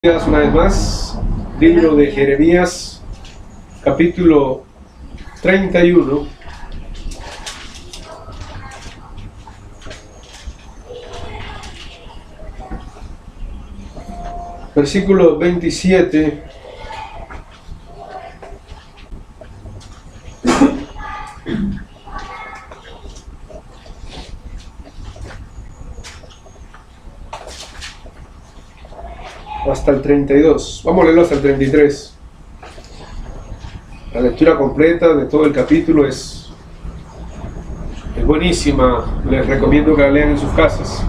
Una vez más, libro de Jeremías, capítulo 31. Versículo 27. Hasta el 32. Vamos a leerlo hasta el 33. La lectura completa de todo el capítulo es buenísima. Les recomiendo que la lean en sus casas.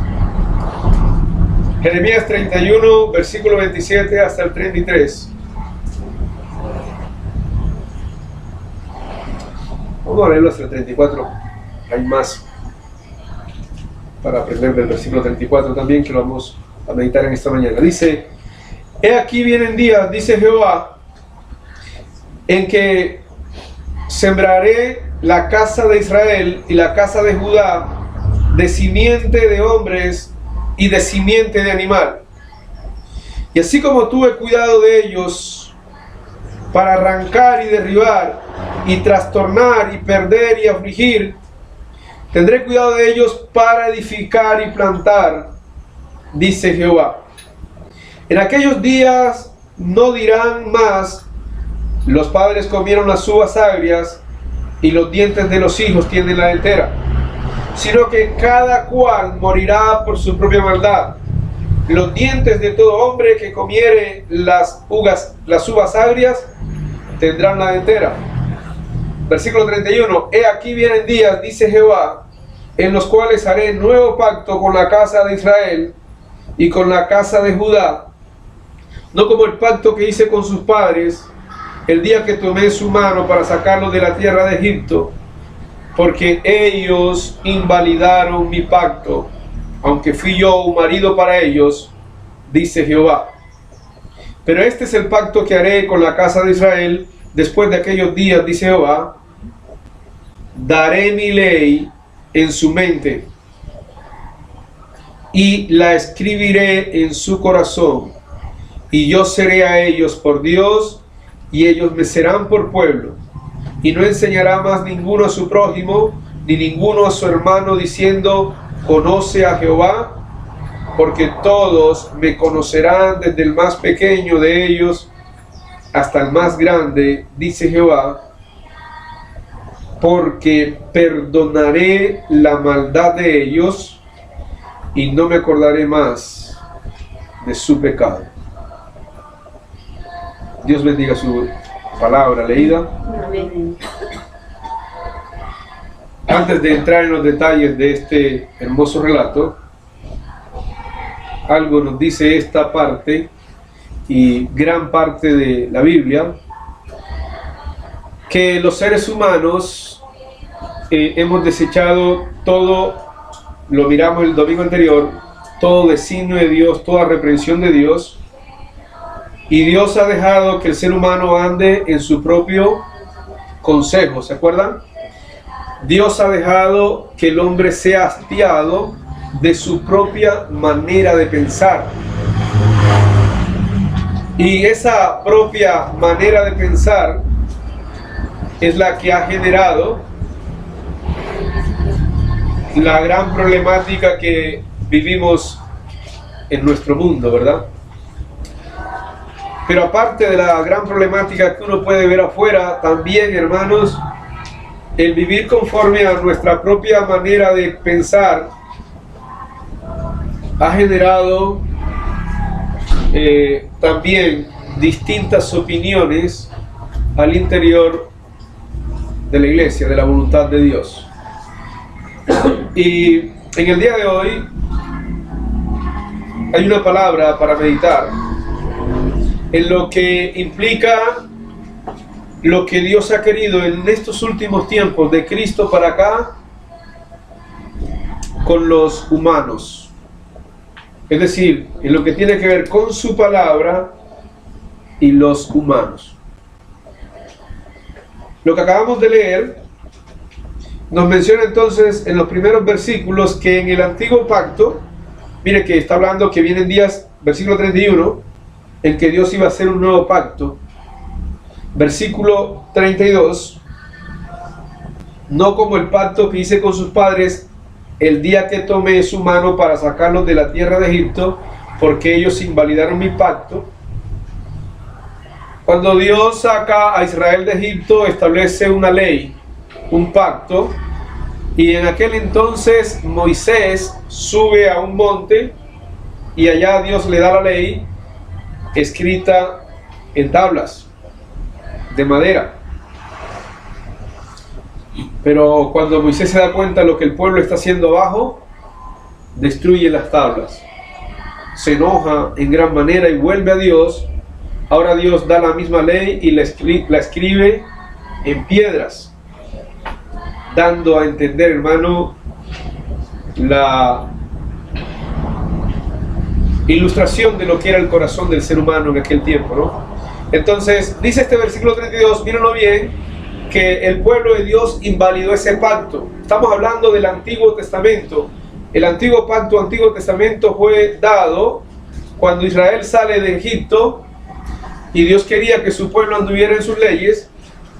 Jeremías 31, versículo 27 hasta el 33. Vamos a leerlo hasta el 34. Hay más para aprender del versículo 34 también, que lo vamos a meditar en esta mañana. Dice: He aquí vienen días, dice Jehová, en que sembraré la casa de Israel y la casa de Judá de simiente de hombres y de simiente de animal. Y así como tuve cuidado de ellos para arrancar y derribar y trastornar y perder y afligir, tendré cuidado de ellos para edificar y plantar, dice Jehová. En aquellos días no dirán más: los padres comieron las uvas agrias y los dientes de los hijos tienen la dentera, sino que cada cual morirá por su propia maldad. Los dientes de todo hombre que comiere las uvas agrias tendrán la dentera. Versículo 31. He aquí vienen días, dice Jehová, en los cuales haré nuevo pacto con la casa de Israel y con la casa de Judá, no como el pacto que hice con sus padres el día que tomé su mano para sacarlos de la tierra de Egipto, porque ellos invalidaron mi pacto, aunque fui yo un marido para ellos, dice Jehová. Pero este es el pacto que haré con la casa de Israel después de aquellos días, dice Jehová: daré mi ley en su mente y la escribiré en su corazón, y yo seré a ellos por Dios, y ellos me serán por pueblo. Y no enseñará más ninguno a su prójimo, ni ninguno a su hermano, diciendo: conoce a Jehová, porque todos me conocerán, desde el más pequeño de ellos hasta el más grande, dice Jehová, porque perdonaré la maldad de ellos, y no me acordaré más de su pecado. Dios bendiga su palabra leída. Amén. Antes de entrar en los detalles de este hermoso relato, algo nos dice esta parte y gran parte de la Biblia, que los seres humanos hemos desechado todo, lo miramos el domingo anterior, todo designio de Dios, toda reprensión de Dios. Y Dios ha dejado que el ser humano ande en su propio consejo, ¿se acuerdan? Dios ha dejado que el hombre sea hastiado de su propia manera de pensar. Y esa propia manera de pensar es la que ha generado la gran problemática que vivimos en nuestro mundo, ¿verdad? Pero aparte de la gran problemática que uno puede ver afuera, también, hermanos, el vivir conforme a nuestra propia manera de pensar ha generado también distintas opiniones al interior de la iglesia, de la voluntad de Dios. Y en el día de hoy hay una palabra para meditar en lo que implica lo que Dios ha querido en estos últimos tiempos, de Cristo para acá, con los humanos. Es decir, en lo que tiene que ver con su palabra y los humanos. Lo que acabamos de leer nos menciona entonces en los primeros versículos que en el antiguo pacto, mire que está hablando que vienen días, versículo 31, en que Dios iba a hacer un nuevo pacto. Versículo 32. No como el pacto que hice con sus padres el día que tomé su mano para sacarlos de la tierra de Egipto, porque ellos invalidaron mi pacto. Cuando Dios saca a Israel de Egipto, establece una ley, un pacto, y en aquel entonces Moisés sube a un monte y allá Dios le da la ley escrita en tablas de madera. Pero cuando Moisés se da cuenta de lo que el pueblo está haciendo abajo, destruye las tablas, se enoja en gran manera y vuelve a Dios. Ahora Dios da la misma ley y la escribe en piedras, dando a entender, hermano, la ilustración de lo que era el corazón del ser humano en aquel tiempo, ¿no? Entonces, dice este versículo 32, mírenlo bien, que el pueblo de Dios invalidó ese pacto. Estamos hablando del Antiguo Testamento. El Antiguo Pacto, Antiguo Testamento fue dado cuando Israel sale de Egipto y Dios quería que su pueblo anduviera en sus leyes,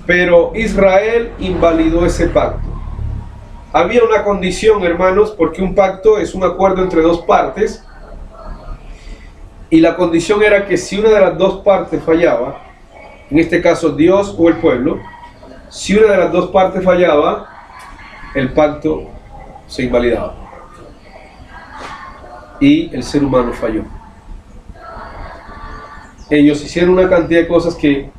pero Israel invalidó ese pacto. Había una condición, hermanos, porque un pacto es un acuerdo entre dos partes, y la condición era que si una de las dos partes fallaba, en este caso Dios o el pueblo, si una de las dos partes fallaba, el pacto se invalidaba. Y el ser humano falló. Ellos hicieron una cantidad de cosas que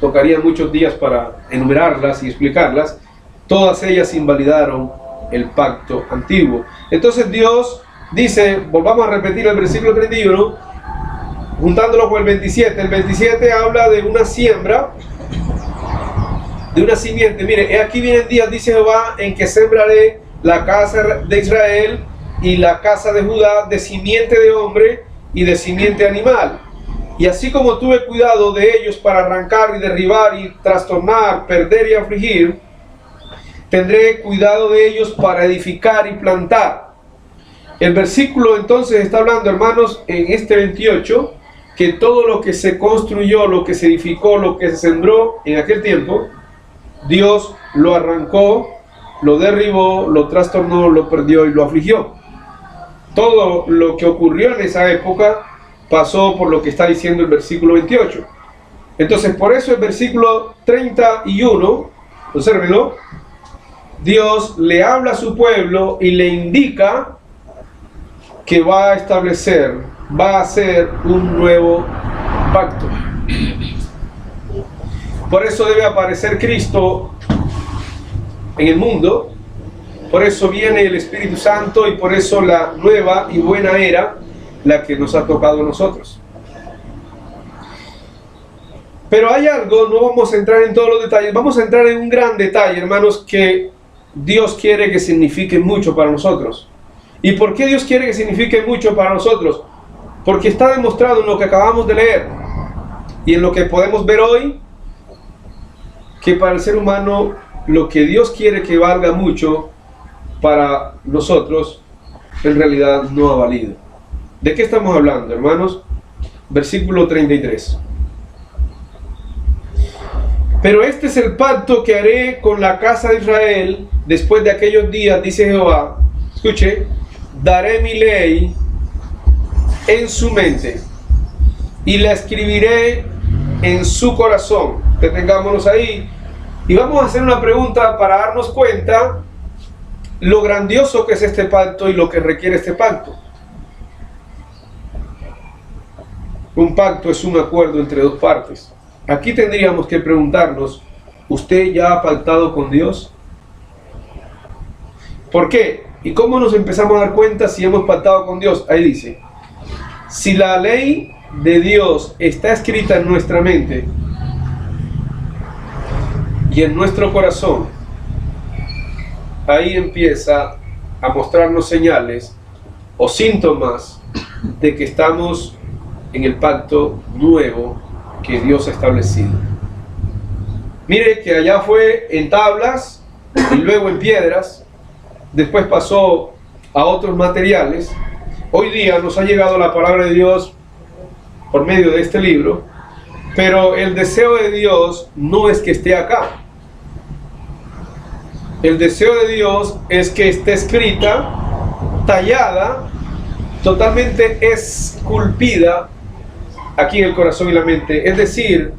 tocarían muchos días para enumerarlas y explicarlas. Todas ellas invalidaron el pacto antiguo. Entonces Dios dice, volvamos a repetir el versículo 31, juntándolo con el 27. El 27 habla de una siembra, de una simiente. Mire, aquí vienen días, dice Jehová, en que sembraré la casa de Israel y la casa de Judá de simiente de hombre y de simiente animal. Y así como tuve cuidado de ellos para arrancar y derribar y trastornar, perder y afligir, tendré cuidado de ellos para edificar y plantar. El versículo entonces está hablando, hermanos, en este 28, que todo lo que se construyó, lo que se edificó, lo que se sembró en aquel tiempo, Dios lo arrancó, lo derribó, lo trastornó, lo perdió y lo afligió. Todo lo que ocurrió en esa época pasó por lo que está diciendo el versículo 28. Entonces, por eso el versículo 31, obsérvenlo, Dios le habla a su pueblo y le indica que va a establecer, va a hacer un nuevo pacto. Por eso debe aparecer Cristo en el mundo, por eso viene el Espíritu Santo y por eso la nueva y buena era la que nos ha tocado a nosotros. Pero hay algo, no vamos a entrar en todos los detalles, vamos a entrar en un gran detalle, hermanos, que Dios quiere que signifique mucho para nosotros. ¿Y por qué Dios quiere que signifique mucho para nosotros? Porque está demostrado en lo que acabamos de leer y en lo que podemos ver hoy, que para el ser humano lo que Dios quiere que valga mucho para nosotros en realidad no ha valido. ¿De qué estamos hablando, hermanos? Versículo 33. Pero este es el pacto que haré con la casa de Israel después de aquellos días, dice Jehová. Escuche, daré mi ley en su mente y la escribiré en su corazón. Detengámonos ahí y vamos a hacer una pregunta para darnos cuenta lo grandioso que es este pacto y lo que requiere este pacto. Un pacto es un acuerdo entre dos partes. Aquí tendríamos que preguntarnos, ¿usted ya ha pactado con Dios? ¿Por qué? ¿Y cómo nos empezamos a dar cuenta si hemos pactado con Dios? Ahí dice, si la ley de Dios está escrita en nuestra mente y en nuestro corazón, ahí empieza a mostrarnos señales o síntomas de que estamos en el pacto nuevo que Dios ha establecido. Mire que allá fue en tablas y luego en piedras, después pasó a otros materiales. Hoy día nos ha llegado la palabra de Dios por medio de este libro, pero el deseo de Dios no es que esté acá. El deseo de Dios es que esté escrita, tallada, totalmente esculpida aquí en el corazón y la mente. Es decir,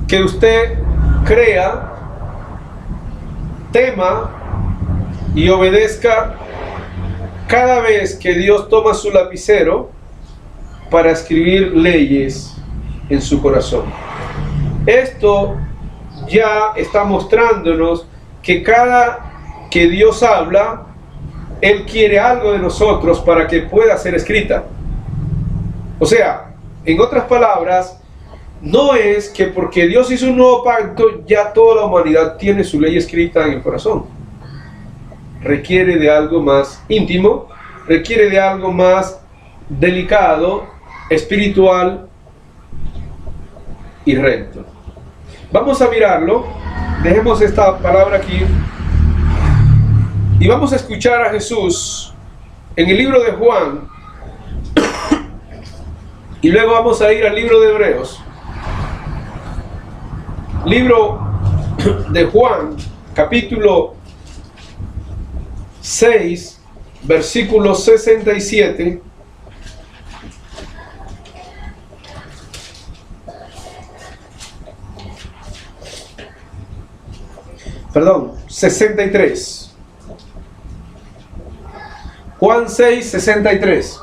que usted crea, tema y obedezca cada vez que Dios toma su lapicero para escribir leyes en su corazón. Esto ya está mostrándonos que cada que Dios habla, Él quiere algo de nosotros para que pueda ser escrita. O sea, en otras palabras, no es que porque Dios hizo un nuevo pacto, ya toda la humanidad tiene su ley escrita en el corazón. Requiere de algo más íntimo, requiere de algo más delicado, espiritual y recto. Vamos a mirarlo, dejemos esta palabra aquí y vamos a escuchar a Jesús en el libro de Juan y luego vamos a ir al libro de Hebreos. Libro de Juan, capítulo 6, versículo 67. Perdón, 63. Juan 6, 63.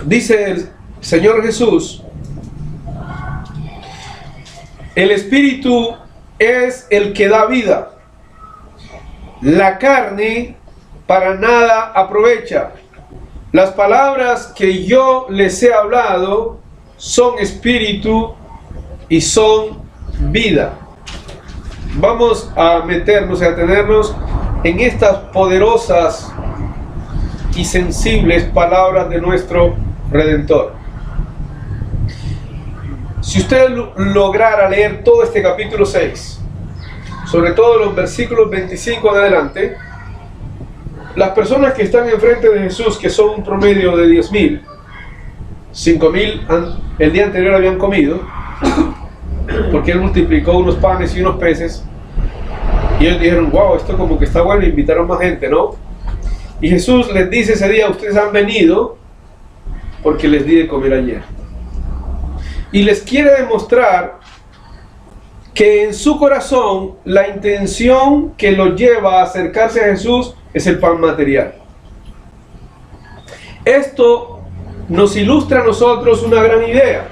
Dice el Señor Jesús: el Espíritu es el que da vida, la carne para nada aprovecha. Las palabras que yo les he hablado son espíritu y son vida. Vamos a meternos y a tenernos en estas poderosas y sensibles palabras de nuestro Redentor. Si usted lograra leer todo este capítulo 6, sobre todo los versículos 25 en adelante, las personas que están enfrente de Jesús, que son un promedio de 10.000, 5.000 el día anterior habían comido, porque Él multiplicó unos panes y unos peces, y ellos dijeron: wow, esto como que está bueno, invitaron más gente, ¿no? Y Jesús les dice ese día: ustedes han venido porque les di de comer ayer. Y les quiere demostrar que en su corazón la intención que los lleva a acercarse a Jesús es el pan material. Esto nos ilustra a nosotros una gran idea.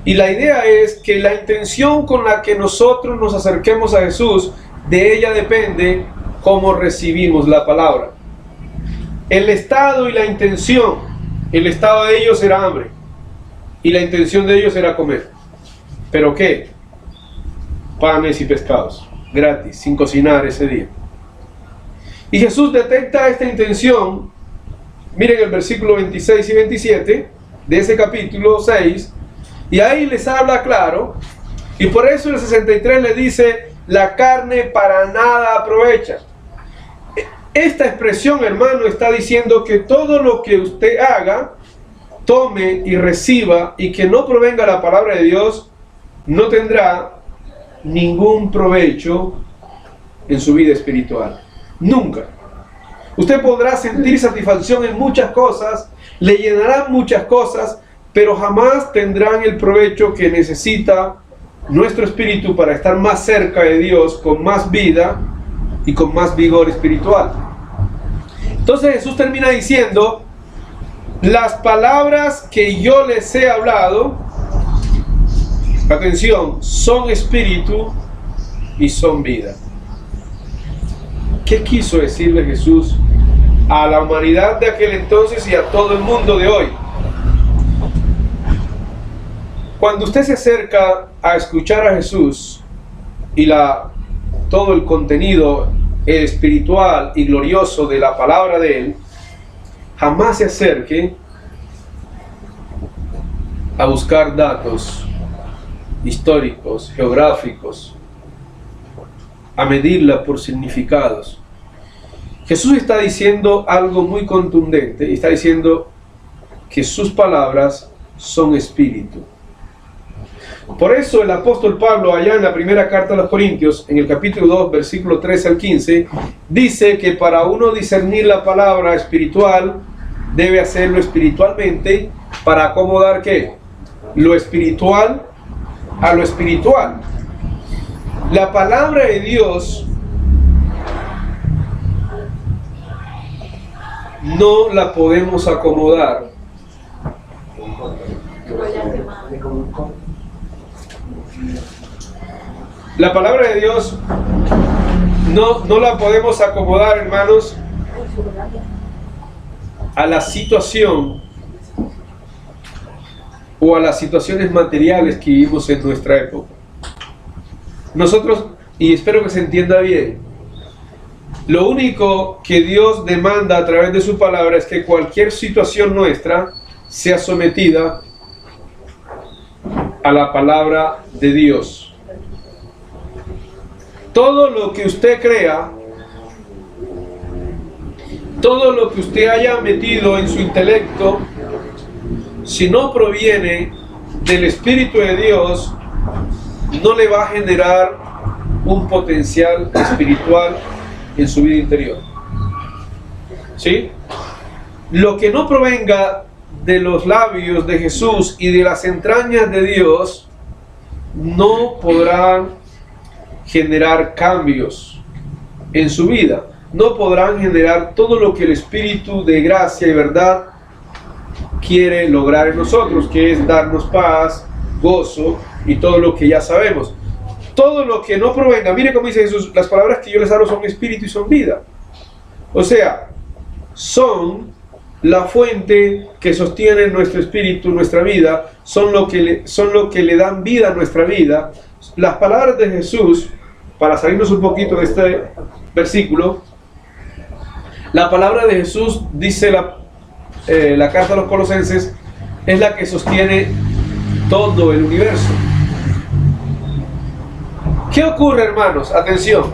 Y la idea es que la intención con la que nosotros nos acerquemos a Jesús, de ella depende cómo recibimos la palabra. El estado y la intención, el estado de ellos era hambre y la intención de ellos era comer. ¿Pero qué? Panes y pescados, gratis, sin cocinar ese día. Y Jesús detecta esta intención. Miren el versículo 26 y 27 de ese capítulo 6, y ahí les habla claro, y por eso el 63 le dice: la carne para nada aprovecha. Esta expresión, hermano, está diciendo que todo lo que usted haga, tome y reciba, y que no provenga la palabra de Dios, no tendrá ningún provecho en su vida espiritual. Nunca. Usted podrá sentir satisfacción en muchas cosas, le llenarán muchas cosas, pero jamás tendrán el provecho que necesita nuestro espíritu para estar más cerca de Dios, con más vida y con más vigor espiritual. Entonces Jesús termina diciendo: las palabras que yo les he hablado, atención, son espíritu y son vida. ¿Qué quiso decirle Jesús a la humanidad de aquel entonces y a todo el mundo de hoy? Cuando usted se acerca a escuchar a Jesús y todo el contenido espiritual y glorioso de la palabra de Él, jamás se acerque a buscar datos históricos, geográficos, a medirla por significados. Jesús está diciendo algo muy contundente y está diciendo que sus palabras son espíritu. Por eso el apóstol Pablo, allá en la primera carta a los Corintios, en el capítulo 2, versículo 13 al 15, dice que para uno discernir la palabra espiritual, debe hacerlo espiritualmente para acomodar ¿qué? Lo espiritual a lo espiritual. La palabra de Dios no la podemos acomodar. La palabra de Dios no la podemos acomodar, hermanos, a la situación o a las situaciones materiales que vivimos en nuestra época. Nosotros, y espero que se entienda bien, lo único que Dios demanda a través de su palabra es que cualquier situación nuestra sea sometida a la palabra de Dios. Todo lo que usted crea, todo lo que usted haya metido en su intelecto, si no proviene del Espíritu de Dios, no le va a generar un potencial espiritual en su vida interior. ¿Sí? Lo que no provenga de los labios de Jesús y de las entrañas de Dios, no podrán generar cambios en su vida. No podrán generar todo lo que el Espíritu de gracia y verdad quiere lograr en nosotros, que es darnos paz, gozo y todo lo que ya sabemos. Todo lo que no provenga, mire cómo dice Jesús, las palabras que yo les hablo son espíritu y son vida. O sea, son la fuente que sostiene nuestro espíritu, nuestra vida, son lo que le dan vida a nuestra vida. Las palabras de Jesús, para salirnos un poquito de este versículo, la palabra de Jesús, dice la carta a los Colosenses, es la que sostiene todo el universo. ¿Qué ocurre, hermanos? Atención.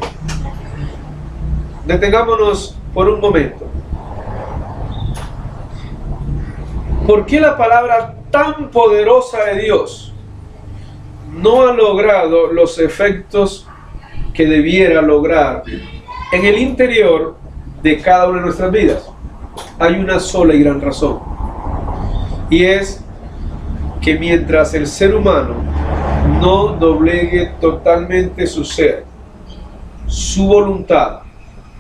Detengámonos por un momento. ¿Por qué la palabra tan poderosa de Dios no ha logrado los efectos que debiera lograr en el interior de cada una de nuestras vidas? Hay una sola y gran razón, y es que mientras el ser humano no doblegue totalmente su ser, su voluntad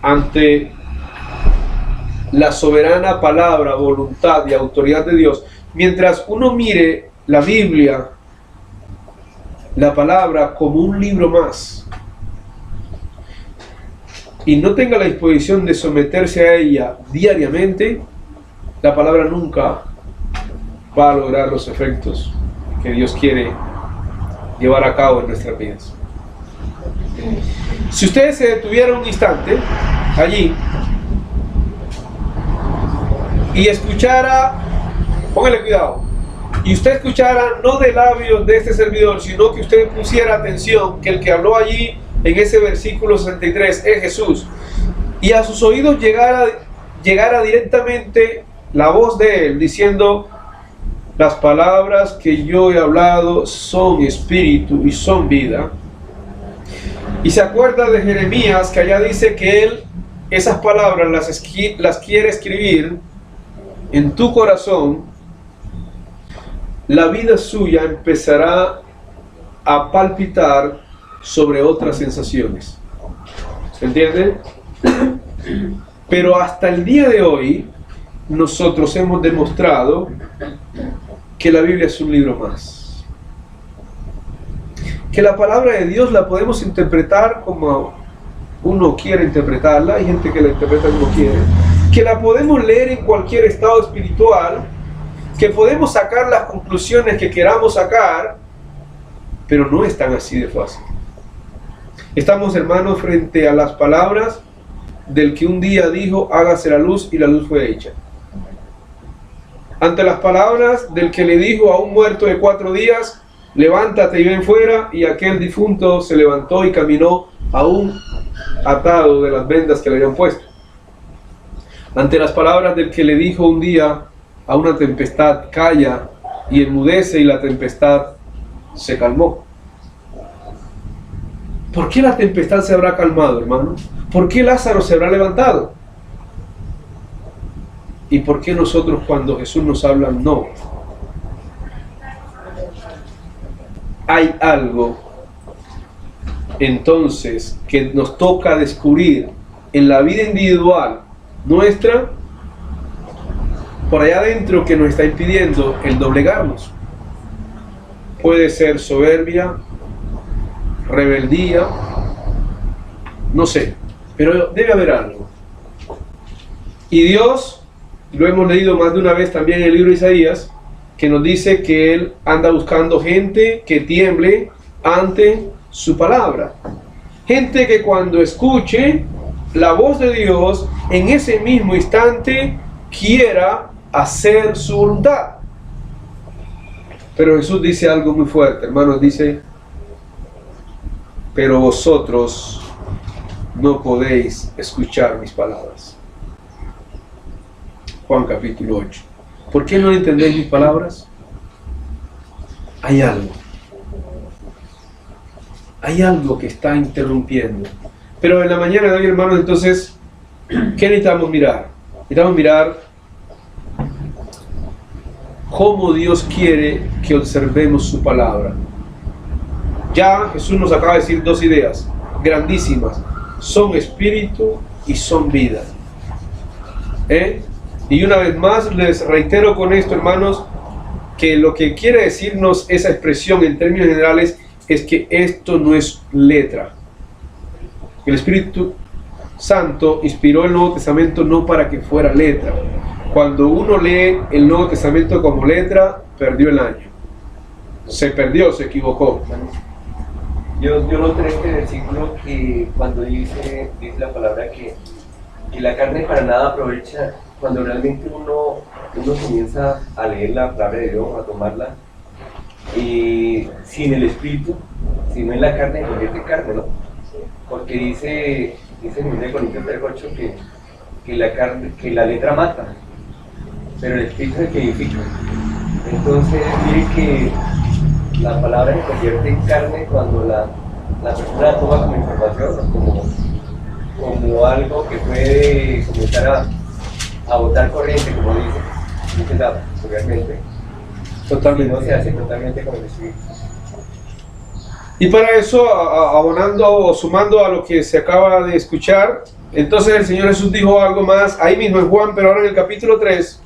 ante la soberana palabra, voluntad y autoridad de Dios, mientras uno mire la Biblia, la palabra, como un libro más, y no tenga la disposición de someterse a ella diariamente, la palabra nunca va a lograr los efectos que Dios quiere llevar a cabo en nuestras vidas. Si ustedes se detuvieran un instante allí y escuchara, póngale cuidado, y usted escuchara no de labios de este servidor, sino que usted pusiera atención que el que habló allí en ese versículo 63 es Jesús, y a sus oídos llegara directamente la voz de él diciendo: las palabras que yo he hablado son espíritu y son vida. Y se acuerda de Jeremías, que allá dice que él esas palabras las quiere escribir en tu corazón. La vida suya empezará a palpitar sobre otras sensaciones. ¿Se entiende? Pero hasta el día de hoy nosotros hemos demostrado que la Biblia es un libro más, que la palabra de Dios la podemos interpretar como uno quiere interpretarla. Hay gente que la interpreta como quiere, que la podemos leer en cualquier estado espiritual, que podemos sacar las conclusiones que queramos sacar, pero no es tan así de fácil. Estamos, hermanos, frente a las palabras del que un día dijo: hágase la luz, y la luz fue hecha. Ante las palabras del que le dijo a un muerto de 4 días: levántate y ven fuera, y aquel difunto se levantó y caminó aún atado de las vendas que le habían puesto. Ante las palabras del que le dijo un día a una tempestad, calla y enmudece, y la tempestad se calmó. ¿Por qué la tempestad se habrá calmado, hermano? ¿Por qué Lázaro se habrá levantado? ¿Y por qué nosotros, cuando Jesús nos habla, no? Hay algo entonces que nos toca descubrir en la vida individual nuestra, por allá adentro, que nos está impidiendo el doblegarnos. Puede ser soberbia, rebeldía, no sé, pero debe haber algo. Y Dios, lo hemos leído más de una vez también en el libro de Isaías, que nos dice que Él anda buscando gente que tiemble ante su palabra. Gente que cuando escuche la voz de Dios, en ese mismo instante quiera hacer su voluntad. Pero Jesús dice algo muy fuerte, hermanos, dice: pero vosotros no podéis escuchar mis palabras. Juan capítulo 8. ¿Por qué no entendéis mis palabras? Hay algo. Hay algo que está interrumpiendo. Pero en la mañana de hoy, hermanos, entonces, ¿qué necesitamos mirar? Necesitamos mirar cómo Dios quiere que observemos su palabra. Ya Jesús nos acaba de decir dos ideas grandísimas: son espíritu y son vida. Y una vez más les reitero con esto, hermanos, que lo que quiere decirnos esa expresión en términos generales es que esto no es letra. El Espíritu Santo inspiró el Nuevo Testamento no para que fuera letra. Cuando uno lee el Nuevo Testamento como letra, perdió el año. Se perdió, se equivocó. Yo noté este versículo que cuando dice la palabra que la carne para nada aprovecha, cuando realmente uno comienza a leer la palabra de Dios, a tomarla, y sin el espíritu, sino en la carne, convierte en carne, ¿no? Porque dice en 1 Corintios 3:8 que la letra mata, pero el espíritu es el que edifica. Entonces, mire que la palabra se convierte en carne cuando la persona la toma como información, como algo que puede comenzar a botar corriente, como dice realmente. Totalmente. No se hace totalmente como el espíritu. Y para eso, abonando o sumando a lo que se acaba de escuchar, entonces el Señor Jesús dijo algo más ahí mismo en Juan, pero ahora en el capítulo 3.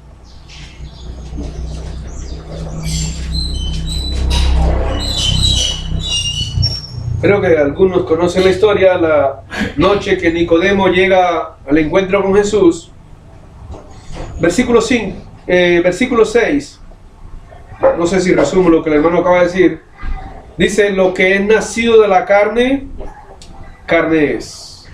Creo que algunos conocen la historia, la noche que Nicodemo llega al encuentro con Jesús. Versículo 6. No sé si resumo lo que el hermano acaba de decir. Dice: lo que es nacido de la carne, carne es.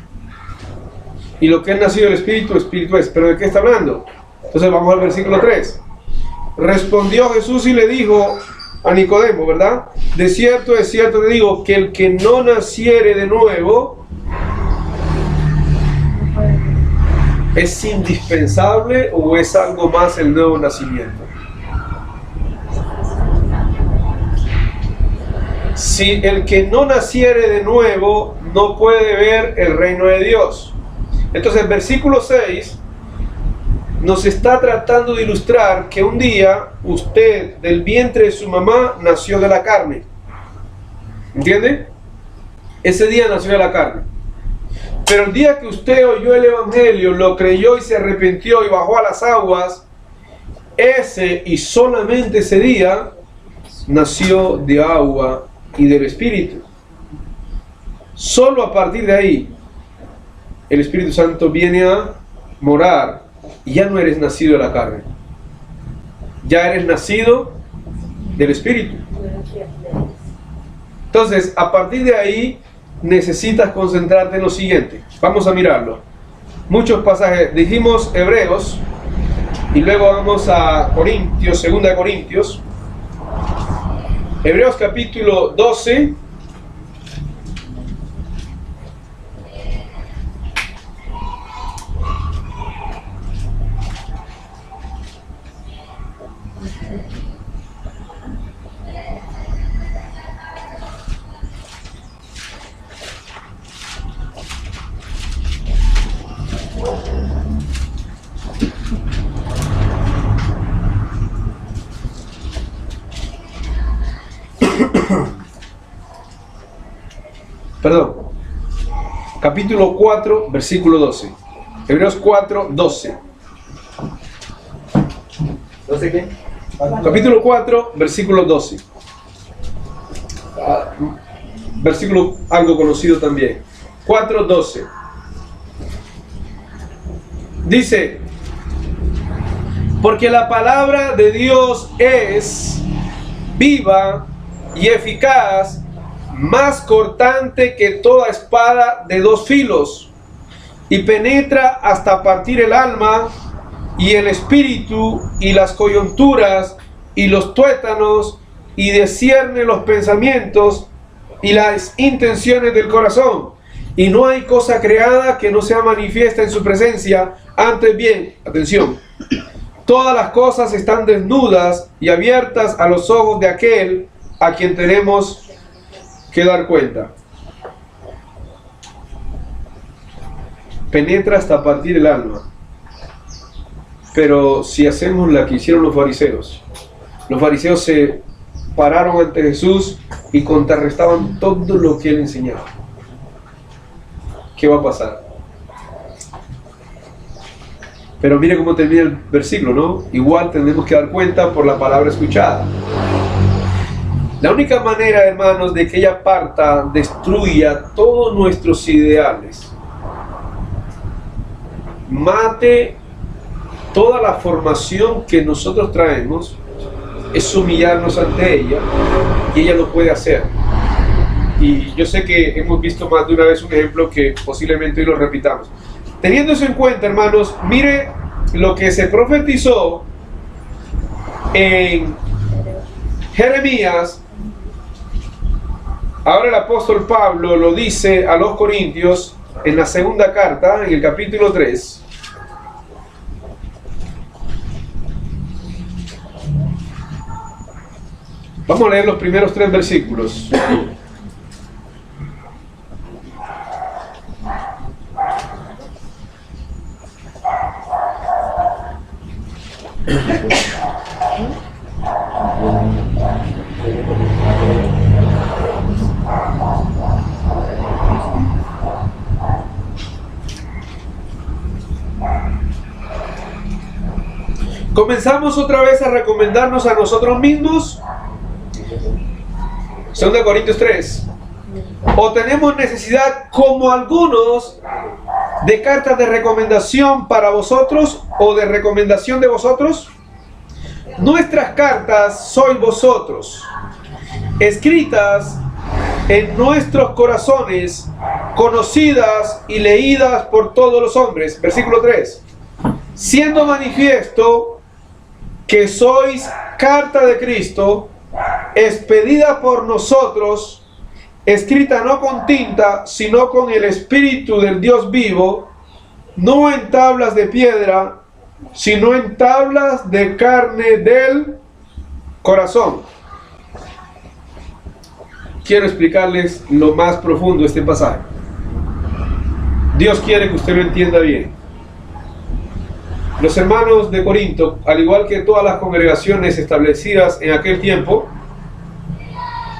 Y lo que es nacido del Espíritu, Espíritu es. ¿Pero de qué está hablando? Entonces vamos al versículo 3. Respondió Jesús y le dijo a Nicodemo, ¿verdad? De cierto te digo, que el que no naciere de nuevo es indispensable, o es algo más el nuevo nacimiento. Si el que no naciere de nuevo no puede ver el reino de Dios. Entonces el versículo 6 nos está tratando de ilustrar que un día usted del vientre de su mamá nació de la carne. ¿Entiende? Ese día nació de la carne. Pero el día que usted oyó el Evangelio, lo creyó y se arrepintió y bajó a las aguas, ese y solamente ese día nació de agua y del Espíritu. Solo a partir de ahí el Espíritu Santo viene a morar y ya no eres nacido de la carne, ya eres nacido del Espíritu. Entonces, a partir de ahí necesitas concentrarte en lo siguiente. Vamos a mirarlo. Muchos pasajes, dijimos Hebreos, y luego vamos a Corintios, 2 Corintios. Hebreos capítulo 12. Perdón. Capítulo 4, versículo 12. Hebreos 4, 12. ¿12 qué? Capítulo 4, versículo 12. Versículo algo conocido también. 4, 12. Dice: porque la palabra de Dios es viva y eficaz, más cortante que toda espada de dos filos, y penetra hasta partir el alma y el espíritu y las coyunturas y los tuétanos, y discierne los pensamientos y las intenciones del corazón. Y no hay cosa creada que no sea manifiesta en su presencia. Antes bien, atención, todas las cosas están desnudas y abiertas a los ojos de aquel a quien tenemos que dar cuenta. Penetra hasta partir el alma. Pero si hacemos la que hicieron los fariseos se pararon ante Jesús y contrarrestaban todo lo que él enseñaba. ¿Qué va a pasar? Pero mire cómo termina el versículo, ¿no? Igual tenemos que dar cuenta por la palabra escuchada. La única manera, hermanos, de que ella parta, destruya todos nuestros ideales, mate toda la formación que nosotros traemos, es humillarnos ante ella, y ella lo puede hacer. Y yo sé que hemos visto más de una vez un ejemplo que posiblemente hoy lo repitamos. Teniendo eso en cuenta, hermanos, mire lo que se profetizó en Jeremías. Ahora el apóstol Pablo lo dice a los Corintios en la segunda carta, en el capítulo 3. Vamos a leer los primeros 3 versículos. Comenzamos otra vez a recomendarnos a nosotros mismos. 2 Corintios 3. ¿O tenemos necesidad, como algunos, de cartas de recomendación para vosotros o de recomendación de vosotros? Nuestras cartas sois vosotros, escritas en nuestros corazones, conocidas y leídas por todos los hombres. Versículo 3. Siendo manifiesto que sois carta de Cristo, expedida por nosotros, escrita no con tinta, sino con el Espíritu del Dios vivo, no en tablas de piedra, sino en tablas de carne del corazón. Quiero explicarles lo más profundo de este pasaje. Dios quiere que usted lo entienda bien. Los hermanos de Corinto, al igual que todas las congregaciones establecidas en aquel tiempo,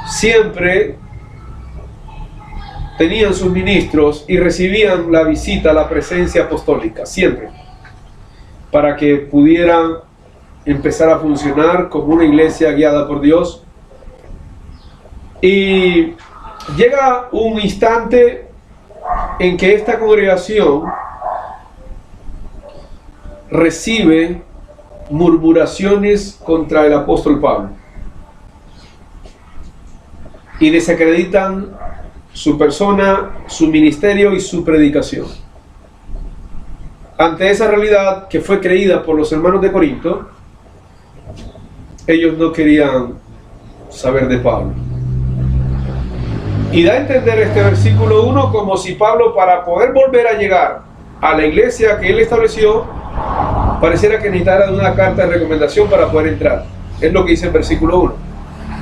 siempre tenían sus ministros y recibían la visita, la presencia apostólica, siempre, para que pudieran empezar a funcionar como una iglesia guiada por Dios. Y llega un instante en que esta congregación recibe murmuraciones contra el apóstol Pablo y desacreditan su persona, su ministerio y su predicación. Ante esa realidad que fue creída por los hermanos de Corinto, ellos no querían saber de Pablo. Y da a entender este versículo 1 como si Pablo, para poder volver a llegar a la iglesia que él estableció, pareciera que necesitara de una carta de recomendación para poder entrar. Es lo que dice el versículo 1.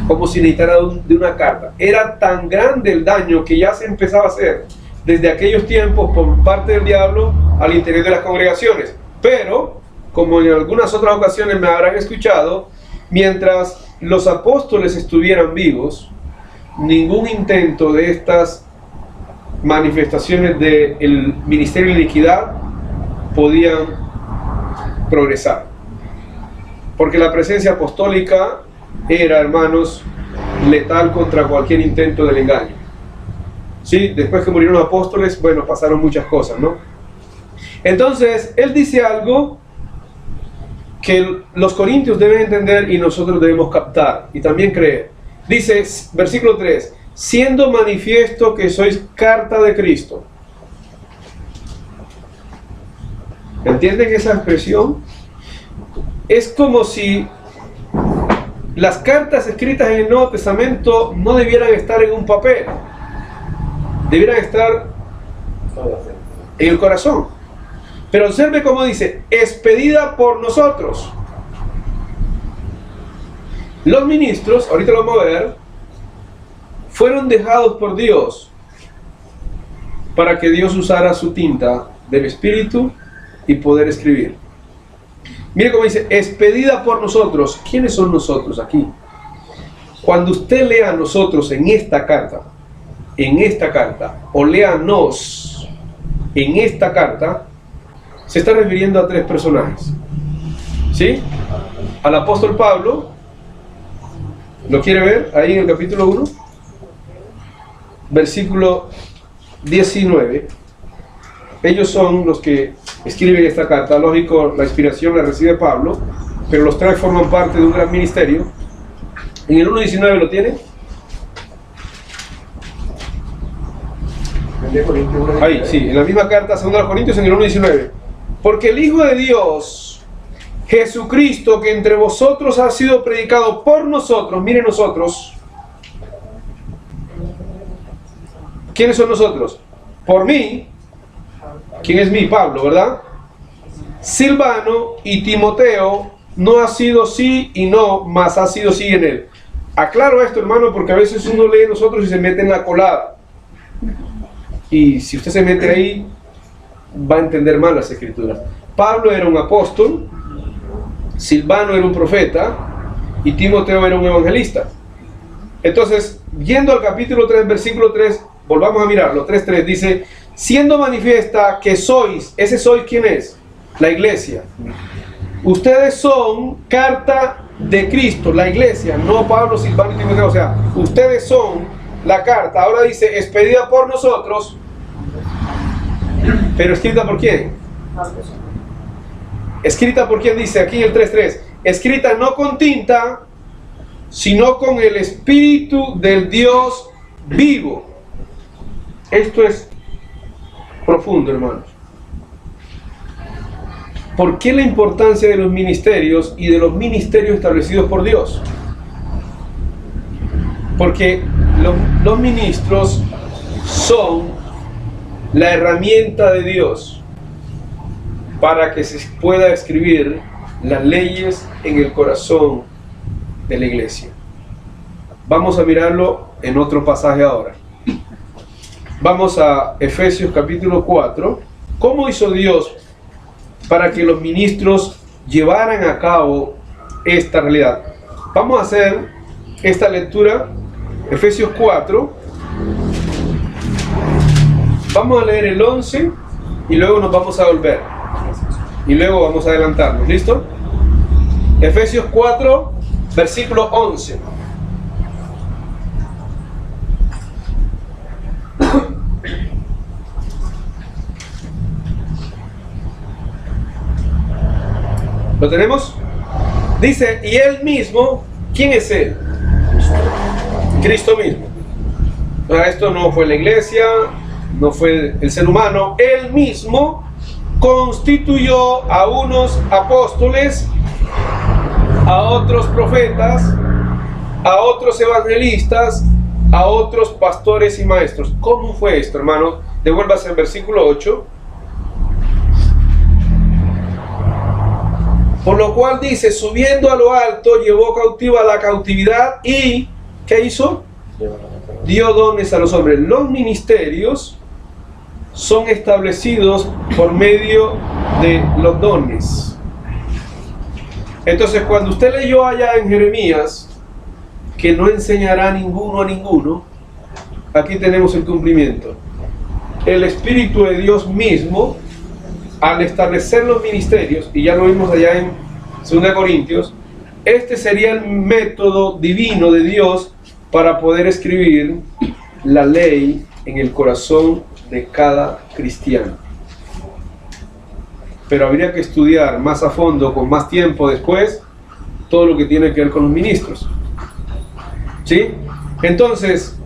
Como si necesitara de una carta. Era tan grande el daño que ya se empezaba a hacer desde aquellos tiempos por parte del diablo, al interior de las congregaciones. Pero, como en algunas otras ocasiones me habrán escuchado, mientras los apóstoles estuvieran vivos, ningún intento de estas manifestaciones del ministerio de iniquidad podían progresar, porque la presencia apostólica era, hermanos, letal contra cualquier intento del engaño. Sí, después que murieron los apóstoles, bueno, pasaron muchas cosas, ¿no? Entonces, él dice algo que los corintios deben entender y nosotros debemos captar y también creer. Dice, versículo 3, siendo manifiesto que sois carta de Cristo. ¿Entienden esa expresión? Es como si las cartas escritas en el Nuevo Testamento no debieran estar en un papel, debieran estar en el corazón. Pero observe cómo dice, expedida por nosotros. Los ministros, ahorita lo vamos a ver, fueron dejados por Dios para que Dios usara su tinta del Espíritu y poder escribir. Mire cómo dice, expedida por nosotros. ¿Quiénes son nosotros aquí? Cuando usted lea a nosotros en esta carta, o léanos en esta carta, se está refiriendo a tres personajes. ¿Sí? Al apóstol Pablo, ¿lo quiere ver? Ahí en el capítulo 1, versículo 19. Ellos son los que escriben esta carta. Lógico, la inspiración la recibe Pablo, pero los tres forman parte de un gran ministerio. En el 1.19 lo tiene. Ahí, sí, en la misma carta, 2 Corintios, en el 1.19. Porque el Hijo de Dios, Jesucristo, que entre vosotros ha sido predicado por nosotros, miren nosotros. ¿Quiénes son nosotros? Por mí. ¿Quién es mí? Pablo, ¿verdad? Silvano y Timoteo, no ha sido sí y no, mas ha sido sí en él. Aclaro esto, hermano, porque a veces uno lee nosotros y se mete en la colada. Y si usted se mete ahí, va a entender mal las escrituras. Pablo era un apóstol, Silvano era un profeta y Timoteo era un evangelista. Entonces, yendo al capítulo 3, versículo 3, volvamos a mirarlo, 3.3, dice, siendo manifiesta que sois, ese sois, ¿quién es? La iglesia. Ustedes son carta de Cristo, la iglesia, no Pablo, Silvano y Timoteo, o sea, ustedes son la carta. Ahora dice, expedida por nosotros, pero escrita por quién? Escrita por quién, dice aquí en el 3.3, escrita no con tinta, sino con el Espíritu del Dios vivo. Esto es profundo, hermanos. ¿Por qué la importancia de los ministerios y de los ministerios establecidos por Dios? Porque los ministros son la herramienta de Dios para que se pueda escribir las leyes en el corazón de la iglesia. Vamos a mirarlo en otro pasaje ahora. Vamos a Efesios capítulo 4. ¿Cómo hizo Dios para que los ministros llevaran a cabo esta realidad? Vamos a hacer esta lectura, Efesios 4. Vamos a leer el 11 y luego nos vamos a volver. Y luego vamos a adelantarnos. ¿Listo? Efesios 4, versículo 11. ¿Lo tenemos? Dice, y él mismo, ¿quién es él? Cristo mismo. Esto no fue la iglesia, no fue el ser humano. Él mismo constituyó a unos apóstoles, a otros profetas, a otros evangelistas, a otros pastores y maestros. ¿Cómo fue esto, hermano? Devuélvase al versículo 8. Por lo cual dice, subiendo a lo alto, llevó cautiva la cautividad y, ¿qué hizo? Dio dones a los hombres. Los ministerios son establecidos por medio de los dones. Entonces, cuando usted leyó allá en Jeremías que no enseñará ninguno a ninguno, aquí tenemos el cumplimiento. El Espíritu de Dios mismo, al establecer los ministerios, y ya lo vimos allá en 2 Corintios, este sería el método divino de Dios para poder escribir la ley en el corazón de cada cristiano. Pero habría que estudiar más a fondo, con más tiempo después, todo lo que tiene que ver con los ministros. ¿Sí? Entonces,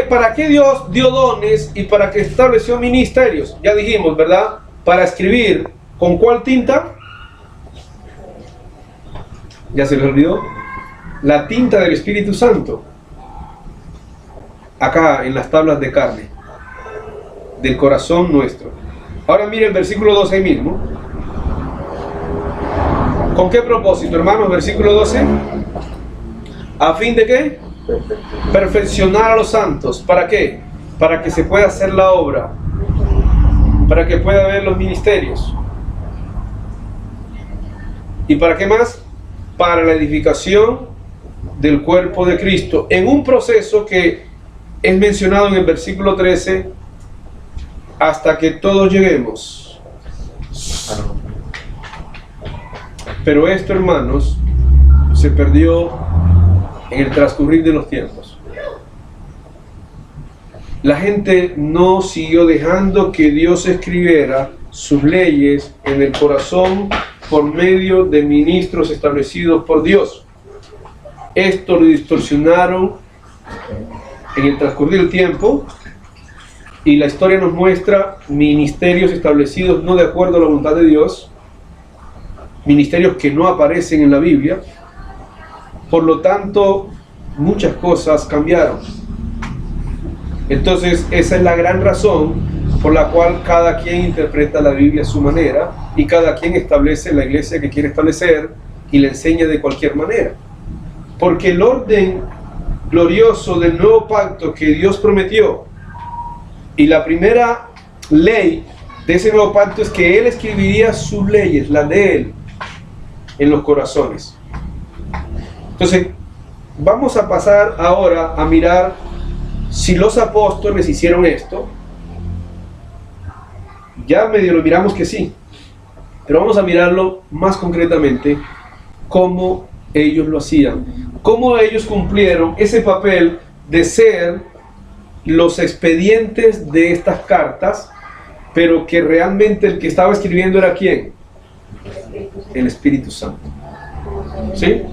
¿para qué Dios dio dones y para qué estableció ministerios? Ya dijimos, ¿verdad? Para escribir, ¿con cuál tinta? ¿Ya se les olvidó? La tinta del Espíritu Santo. Acá, en las tablas de carne, del corazón nuestro. Ahora miren el versículo 12 mismo. ¿Con qué propósito, hermanos? Versículo 12. ¿A fin de qué? Perfeccionar a los santos. ¿Para qué? Para que se pueda hacer la obra. Para que pueda haber los ministerios. ¿Y para qué más? Para la edificación del cuerpo de Cristo. En un proceso que es mencionado en el versículo 13, hasta que todos lleguemos. Pero esto, hermanos, se perdió en el transcurrir de los tiempos. La gente no siguió dejando que Dios escribiera sus leyes en el corazón por medio de ministros establecidos por Dios. Esto lo distorsionaron en el transcurrir del tiempo, y la historia nos muestra ministerios establecidos no de acuerdo a la voluntad de Dios, ministerios que no aparecen en la Biblia. Por lo tanto, muchas cosas cambiaron. Entonces, esa es la gran razón por la cual cada quien interpreta la Biblia a su manera, y cada quien establece la iglesia que quiere establecer y la enseña de cualquier manera. Porque el orden glorioso del nuevo pacto que Dios prometió, y la primera ley de ese nuevo pacto, es que Él escribiría sus leyes, las de Él, en los corazones. Entonces, vamos a pasar ahora a mirar si los apóstoles hicieron esto. Ya medio lo miramos que sí, pero vamos a mirarlo más concretamente, cómo ellos lo hacían, cómo ellos cumplieron ese papel de ser los expedientes de estas cartas, pero que realmente el que estaba escribiendo era ¿quién? El Espíritu Santo. ¿Sí?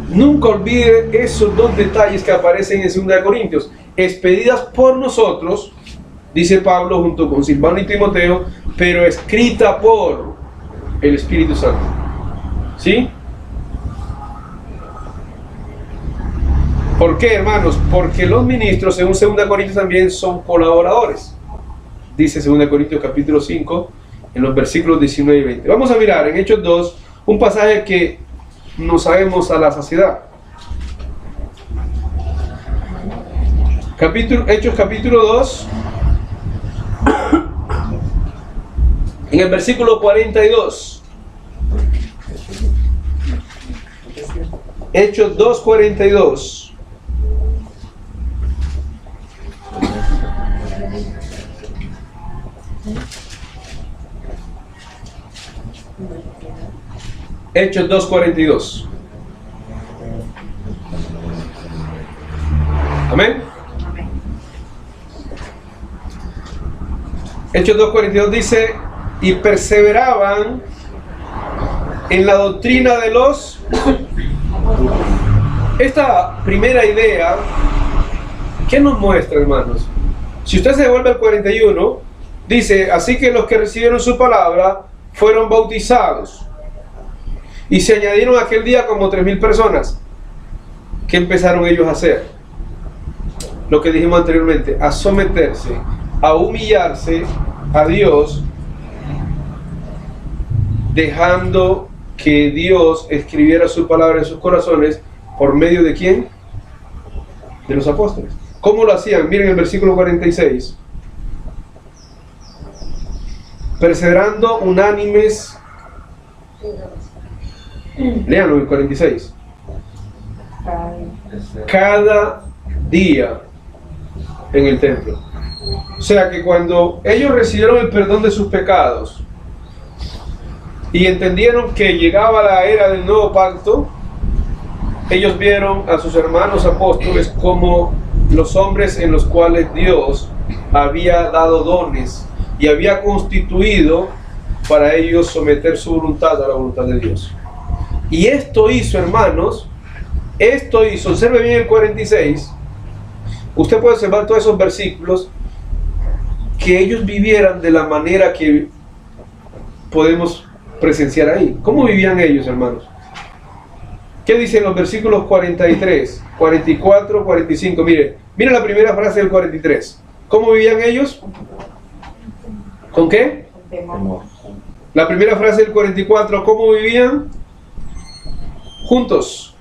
Nunca olvide esos dos detalles que aparecen en 2 Corintios. Expedidas por nosotros, dice Pablo junto con Silvano y Timoteo, pero escrita por el Espíritu Santo. ¿Sí? ¿Por qué, hermanos? Porque los ministros, según 2 Corintios, también son colaboradores. Dice 2 Corintios capítulo 5, en los versículos 19 y 20. Vamos a mirar en Hechos 2, un pasaje que no sabemos a la saciedad. Hechos capítulo 2, en el versículo 42. Hechos 2, 42. Hechos 2:42. Amén. Hechos 2:42 dice: y perseveraban en la doctrina de los... Esta primera idea, ¿qué nos muestra, hermanos? Si usted se devuelve al 41, dice: así que los que recibieron su palabra fueron bautizados. Y se añadieron aquel día como 3,000 personas. ¿Qué empezaron ellos a hacer? Lo que dijimos anteriormente, a someterse, a humillarse a Dios, dejando que Dios escribiera su palabra en sus corazones. ¿Por medio de quién? De los apóstoles. ¿Cómo lo hacían? Miren el versículo 46. perseverando unánimes. Léanlo el 46. Cada día en el templo. O sea que cuando ellos recibieron el perdón de sus pecados y entendieron que llegaba la era del nuevo pacto, ellos vieron a sus hermanos apóstoles como los hombres en los cuales Dios había dado dones y había constituido para ellos someter su voluntad a la voluntad de Dios. Y esto hizo, hermanos, observe bien el 46, usted puede observar todos esos versículos, que ellos vivieran de la manera que podemos presenciar ahí. ¿Cómo vivían ellos, hermanos? ¿Qué dicen los versículos 43, 44, 45? Mire la primera frase del 43. ¿Cómo vivían ellos? ¿Con qué? La primera frase del 44, ¿cómo vivían? Juntos.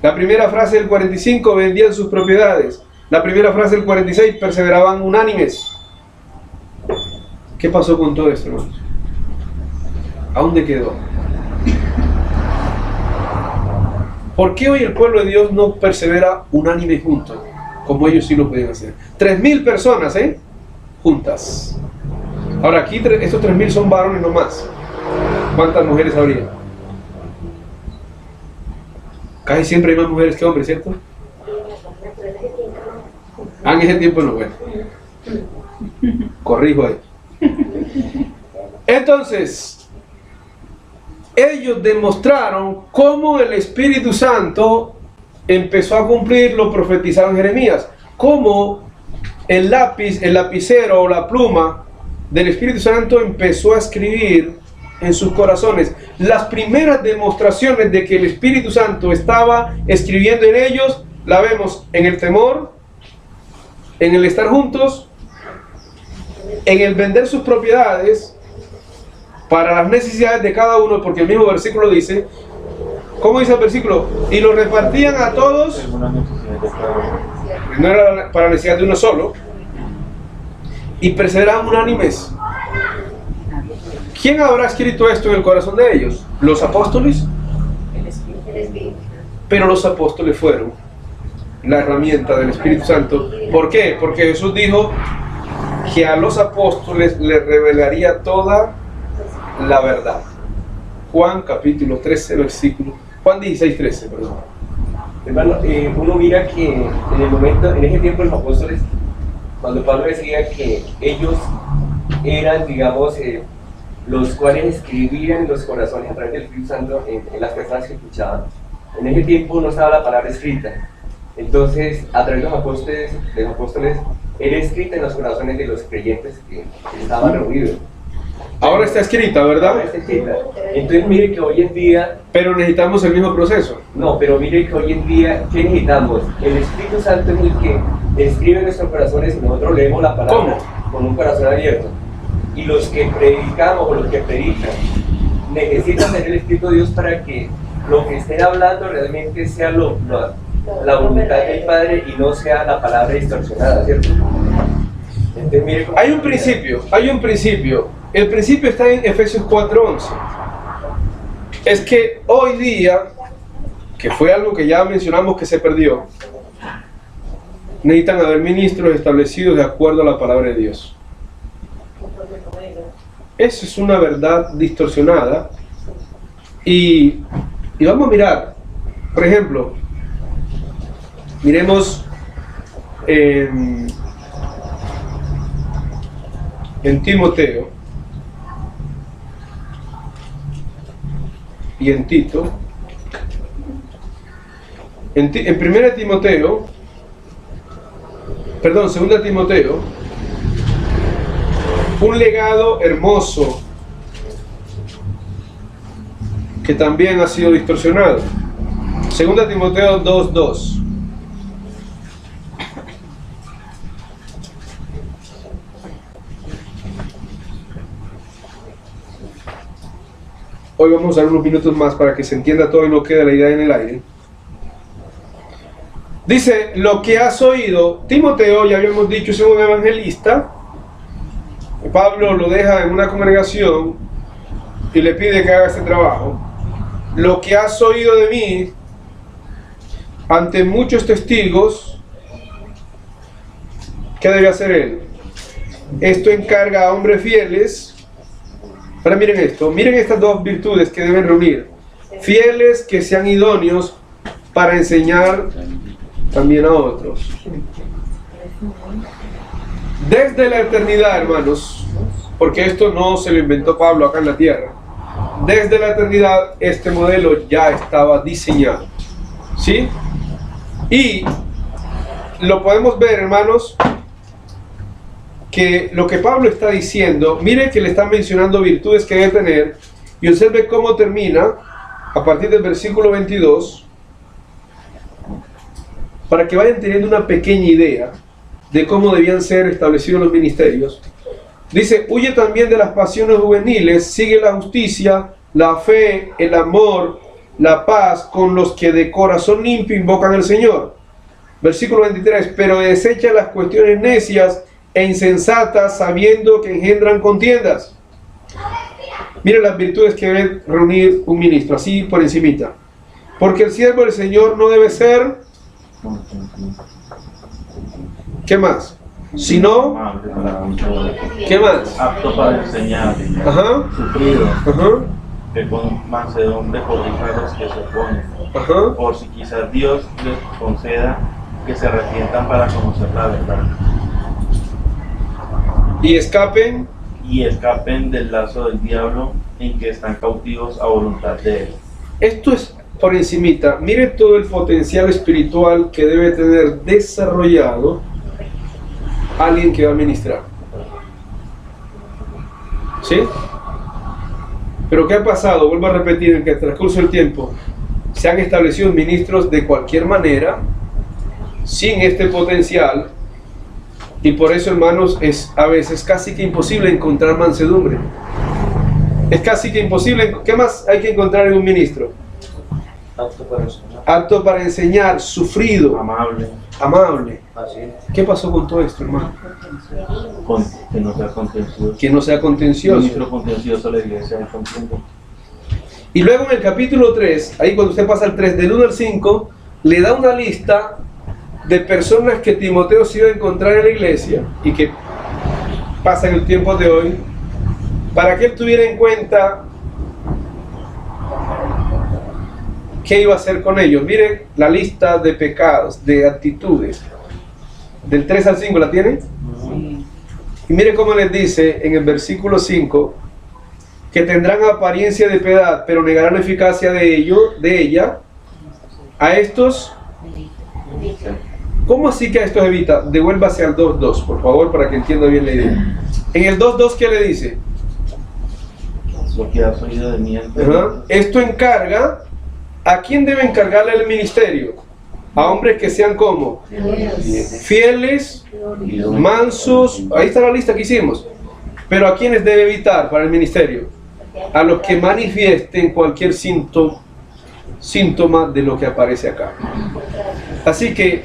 La primera frase del 45, vendían sus propiedades. La primera frase del 46, perseveraban unánimes. ¿Qué pasó con todo esto, hermanos? ¿A dónde quedó? ¿Por qué hoy el pueblo de Dios no persevera unánime juntos, como ellos sí lo pueden hacer? 3.000 personas, juntas. Ahora aquí estos 3.000 son varones nomás. ¿Cuántas mujeres habría? Casi siempre hay más mujeres que hombres, ¿cierto? En ese tiempo no, bueno. Corrijo ahí. Entonces, ellos demostraron cómo el Espíritu Santo empezó a cumplir lo profetizado en Jeremías. Cómo el lápiz, el lapicero o la pluma del Espíritu Santo empezó a escribir en sus corazones. Las primeras demostraciones de que el Espíritu Santo estaba escribiendo en ellos, la vemos en el temor, en el estar juntos, en el vender sus propiedades para las necesidades de cada uno, porque el mismo versículo dice, ¿cómo dice el versículo? Y lo repartían a todos, no era para la necesidad de uno solo, y perseveraban unánimes. ¿Quién habrá escrito esto en el corazón de ellos? ¿Los apóstoles? Pero los apóstoles fueron la herramienta del Espíritu Santo. ¿Por qué? Porque Jesús dijo que a los apóstoles les revelaría toda la verdad. Juan capítulo 13, versículo... Juan 16, 13, perdón. Hermano, uno mira que en ese tiempo los apóstoles, cuando Pablo decía que ellos eran, digamos, los cuales escribían en los corazones a través del Espíritu Santo en las personas que escuchaban. En ese tiempo no estaba la palabra escrita. Entonces, a través de los apóstoles era escrita en los corazones de los creyentes que estaban reunidos. Ahora está escrita, ¿verdad? Ahora está escrita. Entonces, mire que hoy en día... Pero necesitamos el mismo proceso. No, pero mire que hoy en día, ¿qué necesitamos? El Espíritu Santo es el que escribe en nuestros corazones y nosotros leemos la palabra con un corazón abierto. Y los que predicamos o los que predican necesitan tener el Espíritu de Dios para que lo que estén hablando realmente sea la voluntad del Padre y no sea la palabra distorsionada, ¿cierto? Entonces, mire hay un principio. El principio está en Efesios 4:11. Es que hoy día, que fue algo que ya mencionamos que se perdió, necesitan haber ministros establecidos de acuerdo a la palabra de Dios. Eso es una verdad distorsionada. Y vamos a mirar, por ejemplo, miremos en Timoteo y en Tito. En 2 Timoteo, un legado hermoso que también ha sido distorsionado. 2 Timoteo 2:2. Hoy vamos a dar unos minutos más para que se entienda todo y no quede la idea en el aire. Dice, lo que has oído, Timoteo, ya habíamos dicho, es un evangelista Pablo lo deja en una congregación y le pide que haga este trabajo. Lo que has oído de mí ante muchos testigos, ¿qué debe hacer él? Esto encarga a hombres fieles. Ahora miren esto, miren estas dos virtudes que deben reunir. Fieles que sean idóneos para enseñar también a otros. Desde la eternidad, hermanos, porque esto no se lo inventó Pablo acá en la tierra. Desde la eternidad este modelo ya estaba diseñado, ¿sí? Y lo podemos ver, hermanos, que lo que Pablo está diciendo, mire que le están mencionando virtudes que debe tener, y observe cómo termina a partir del versículo 22, para que vayan teniendo una pequeña idea de cómo debían ser establecidos los ministerios. Dice, huye también de las pasiones juveniles, sigue la justicia, la fe, el amor, la paz con los que de corazón limpio invocan al Señor. Versículo 23, pero desecha las cuestiones necias e insensatas, sabiendo que engendran contiendas. Miren las virtudes que debe reunir un ministro, así por encimita. Porque el siervo del Señor no debe ser... ¿Qué más? Sino... ¿Qué más? Apto para enseñar, Ajá. sufrido, Ajá. que con mansedumbre corrija a los que se oponen, Ajá. por si quizás Dios les conceda que se arrepientan para conocer la verdad Y escapen. y escapen del lazo del diablo en que están cautivos a voluntad de él. Esto es por encimita. Mire todo el potencial espiritual que debe tener desarrollado alguien que va a ministrar. ¿Sí? Pero ¿qué ha pasado? Vuelvo a repetir, en que en el transcurso del tiempo se han establecido ministros de cualquier manera, sin este potencial, y por eso, hermanos, es a veces casi que imposible encontrar mansedumbre. Es casi que imposible. ¿Qué más hay que encontrar en un ministro? Apto para enseñar, sufrido, Amable, amable. Paciente. ¿Qué pasó con todo esto, hermano? que no sea contencioso. Que no sea contencioso. Ministro contencioso la iglesia es contento. Y luego en el capítulo 3, ahí cuando usted pasa al 3, del 1 al 5, le da una lista de personas que Timoteo se iba a encontrar en la iglesia y que pasa en el tiempo de hoy, para que él tuviera en cuenta qué iba a hacer con ellos. Miren la lista de pecados, de actitudes, del 3 al 5, ¿la tienen? Y mire cómo les dice en el versículo 5, que tendrán apariencia de piedad, pero negarán la eficacia de ella. A estos, ¿cómo así que a estos evita? Devuélvase al 2.2, por favor, para que entienda bien la idea. En el 2.2, ¿qué le dice? Lo que has oído de mí antes. Esto encarga, ¿a quién debe encargarle el ministerio? A hombres que sean como fieles, mansos, ahí está la lista que hicimos. Pero ¿a quiénes debe evitar para el ministerio? A los que manifiesten cualquier síntoma de lo que aparece acá. Así que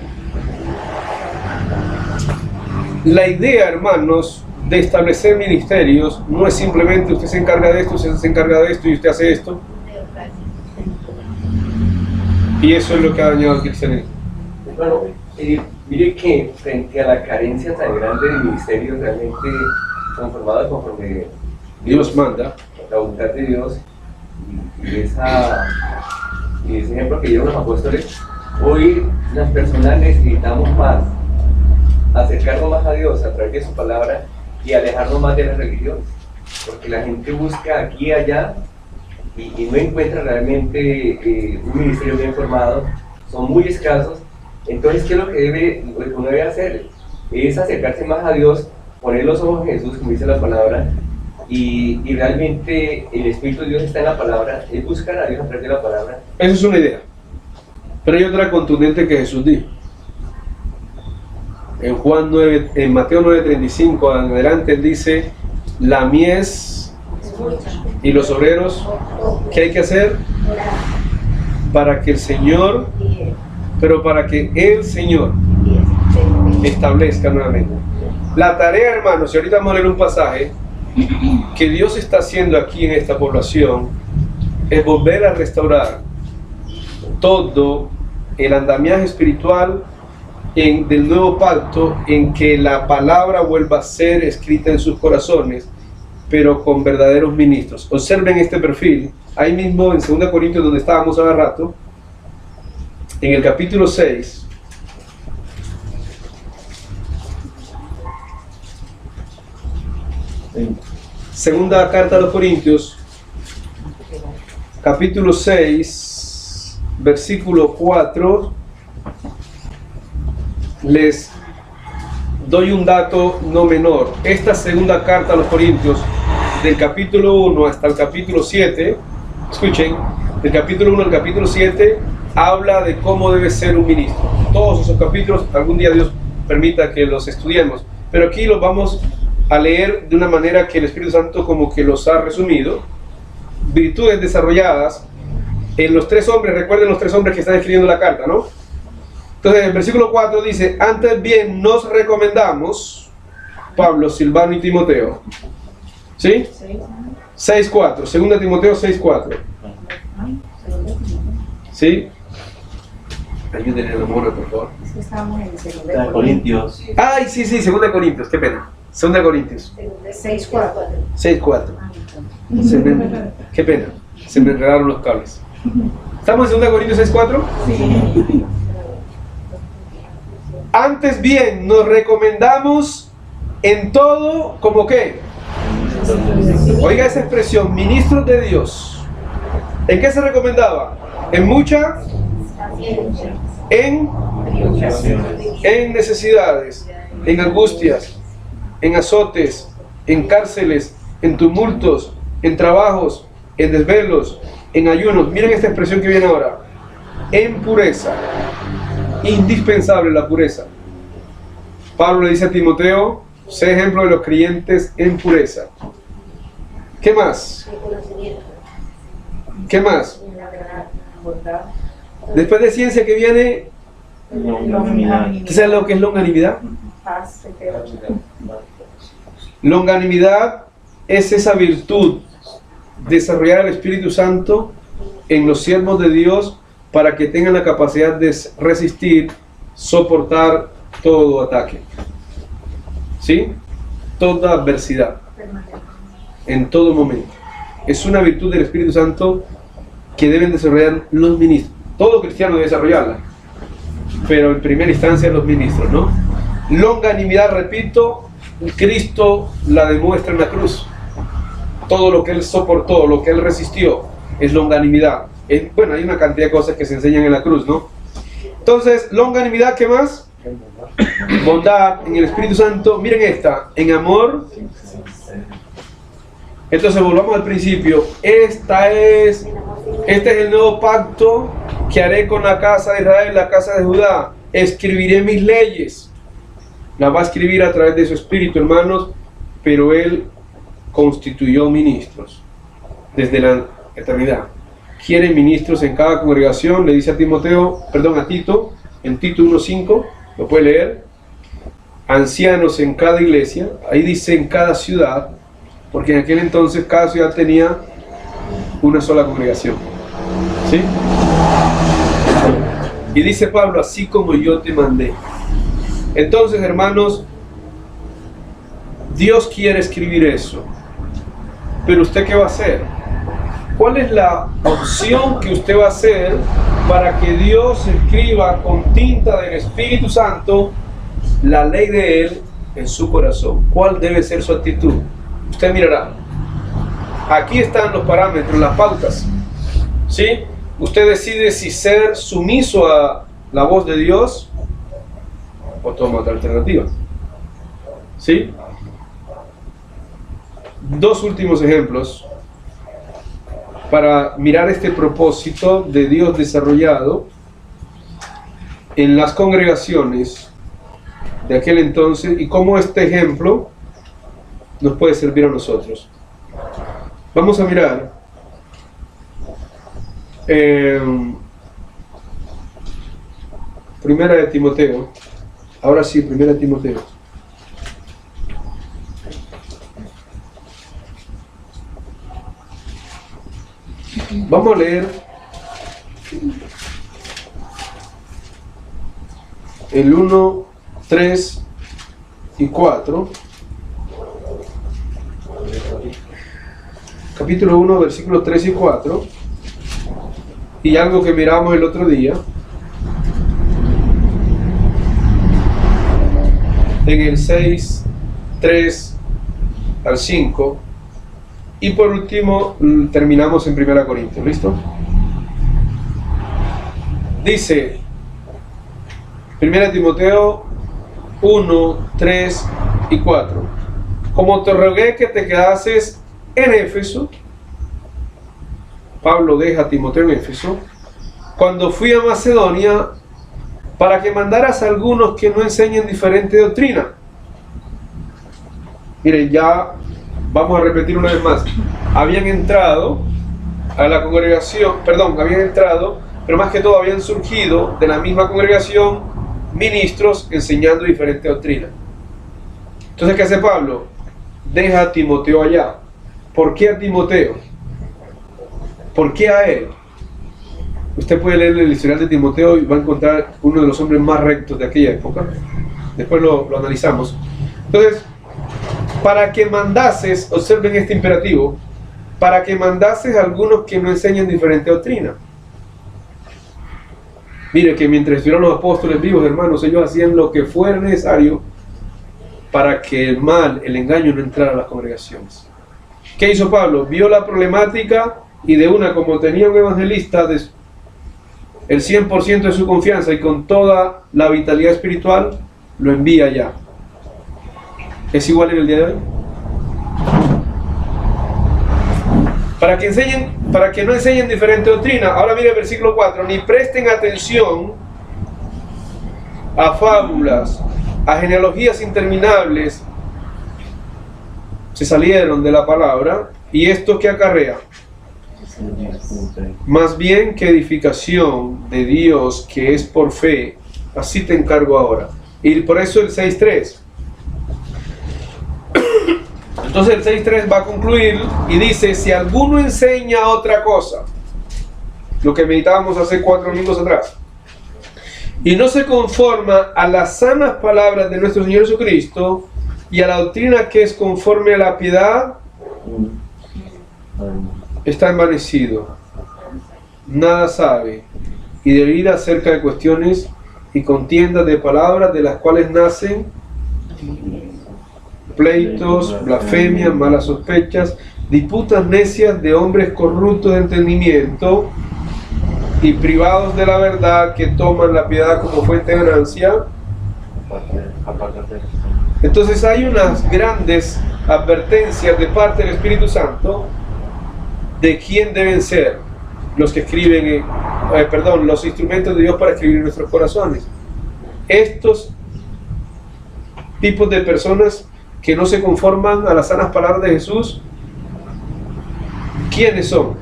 la idea, hermanos, de establecer ministerios no es simplemente usted se encarga de esto, usted se encarga de esto y usted hace esto. Y eso es lo que ha dañado al cristianismo. Bueno, mire que frente a la carencia tan grande de ministerios realmente conformados conforme Dios manda, la voluntad de Dios y ese ejemplo que dieron los apóstoles, hoy las personas necesitamos más acercarnos más a Dios a través de su palabra y alejarnos más de las religiones, porque la gente busca aquí y allá y no encuentra realmente un ministerio bien formado, son muy escasos. Entonces, ¿qué es lo que uno debe hacer? Es acercarse más a Dios, poner los ojos en Jesús, como dice la palabra, y realmente el Espíritu de Dios está en la palabra, es buscar a Dios a través de la palabra. eso es una idea. Pero hay otra contundente que Jesús dijo. En Juan 9, en Mateo 9:35 en adelante, él dice: la mies y los obreros, ¿qué hay que hacer? Para que el Señor, pero para que el Señor establezca nuevamente. La tarea, hermanos, y ahorita vamos a leer un pasaje que Dios está haciendo aquí en esta población, es volver a restaurar todo el andamiaje espiritual del nuevo pacto, en que la palabra vuelva a ser escrita en sus corazones, pero con verdaderos ministros. Observen este perfil, ahí mismo en 2 Corintios, donde estábamos hace rato, en el capítulo 6. Segunda carta a los Corintios, capítulo 6, versículo 4. Les doy un dato no menor. Esta segunda carta a los Corintios, del capítulo 1 hasta el capítulo 7, escuchen, del capítulo 1 al capítulo 7, habla de cómo debe ser un ministro. Todos esos capítulos, algún día Dios permita que los estudiemos, pero aquí los vamos a leer de una manera que el Espíritu Santo como que los ha resumido. Virtudes desarrolladas en los 3 hombres, recuerden los 3 hombres que están escribiendo la carta, ¿no? Entonces el versículo 4 dice: antes bien nos recomendamos, Pablo, Silvano y Timoteo. ¿Sí? 6.4, 2 Timoteo 6.4. ¿Sí? Ayúdenle a la mona, por favor. Es que estábamos en el 2 Corintios. Ay, sí, 2 Corintios, qué pena. 2 Corintios 6.4. 6.4. Qué pena, se me enredaron los cables. ¿Estamos en 2 Corintios 6.4? Sí. Antes bien, nos recomendamos en todo, ¿como qué? Oiga esa expresión, ministros de Dios. ¿En qué se recomendaba? En mucha, en necesidades, en angustias, en azotes, en cárceles, en tumultos, en trabajos, en desvelos, en ayunos. Miren esta expresión que viene ahora. En pureza. Indispensable la pureza. Pablo le dice a Timoteo: sé ejemplo de los creyentes en pureza. ¿Qué más? ¿Qué más? Después de ciencia que viene, ¿qué sabe lo que es longanimidad? Longanimidad es esa virtud, desarrollar el Espíritu Santo en los siervos de Dios para que tengan la capacidad de resistir, soportar todo ataque. ¿Sí? Toda adversidad. En todo momento. Es una virtud del Espíritu Santo que deben desarrollar los ministros. Todo cristiano debe desarrollarla, pero en primera instancia los ministros, ¿no? Longanimidad, repito, Cristo la demuestra en la cruz. Todo lo que Él soportó, lo que Él resistió, es longanimidad. Bueno, hay una cantidad de cosas que se enseñan en la cruz, ¿no? Entonces, longanimidad, ¿qué más? Bondad en el Espíritu Santo. Miren esta, en amor. Entonces volvamos al principio. Este es el nuevo pacto que haré con la casa de Israel, la casa de Judá. Escribiré mis leyes. Las va a escribir a través de su Espíritu, hermanos, pero Él constituyó ministros desde la eternidad. Quiere ministros en cada congregación, le dice a Tito, en Tito 1.5, lo puede leer. Ancianos en cada iglesia, ahí dice en cada ciudad, porque en aquel entonces cada ciudad tenía una sola congregación. ¿Sí? Y dice Pablo: así como yo te mandé. Entonces, hermanos, Dios quiere escribir eso. Pero ¿usted qué va a hacer? ¿Cuál es la opción que usted va a hacer para que Dios escriba con tinta del Espíritu Santo la ley de Él en su corazón? ¿Cuál debe ser su actitud? Usted mirará. Aquí están los parámetros, las pautas. ¿Sí? Usted decide si ser sumiso a la voz de Dios o toma otra alternativa. ¿Sí? Dos últimos ejemplos para mirar este propósito de Dios desarrollado en las congregaciones de aquel entonces y cómo este ejemplo nos puede servir a nosotros. Vamos a mirar Primera de Timoteo. Ahora sí, Primera de Timoteo. Vamos a leer el 1, 3 y 4. Capítulo 1, versículos 3 y 4. Y algo que miramos el otro día. En el 6, 3 al 5. Y por último, terminamos en 1 Corintios. ¿Listo? Dice 1 Timoteo 1, 3 y 4. Como te rogué que te quedases en Éfeso, Pablo deja a Timoteo en Éfeso, cuando fui a Macedonia, para que mandaras a algunos que no enseñen diferente doctrina. Miren, ya vamos a repetir una vez más. Habían entrado a la congregación, pero más que todo habían surgido de la misma congregación ministros enseñando diferente doctrina. Entonces, ¿qué hace Pablo? Deja a Timoteo allá. ¿Por qué a Timoteo? ¿Por qué a él? Usted puede leer el historial de Timoteo y va a encontrar uno de los hombres más rectos de aquella época. Después lo analizamos. Entonces, para que mandases, observen este imperativo, para que mandases a algunos que no enseñen diferente doctrina. Mire que mientras estuvieron los apóstoles vivos, hermanos, ellos hacían lo que fuera necesario para que el mal, el engaño no entrara a las congregaciones. ¿Qué hizo Pablo? Vio la problemática y de una, como tenía un evangelista, el 100% de su confianza y con toda la vitalidad espiritual, lo envía allá. ¿Es igual en el día de hoy? Para que no enseñen diferente doctrina. Ahora mire el versículo 4. Ni presten atención a fábulas, a genealogías interminables. Se salieron de la palabra. ¿Y esto qué acarrea? Más bien que edificación de Dios que es por fe. Así te encargo ahora. Y por eso el 6.3. Entonces el 6.3 va a concluir y dice: si alguno enseña otra cosa, lo que meditábamos hace 4 domingos atrás, y no se conforma a las sanas palabras de nuestro Señor Jesucristo y a la doctrina que es conforme a la piedad, está envanecido, nada sabe, y de oír acerca de cuestiones y contiendas de palabras de las cuales nacen pleitos, blasfemias, malas sospechas, disputas necias de hombres corruptos de entendimiento y privados de la verdad, que toman la piedad como fuente de ganancia. Entonces hay unas grandes advertencias de parte del Espíritu Santo de quién deben ser los que escriben, los instrumentos de Dios para escribir en nuestros corazones. Estos tipos de personas que no se conforman a las sanas palabras de Jesús, ¿quiénes son?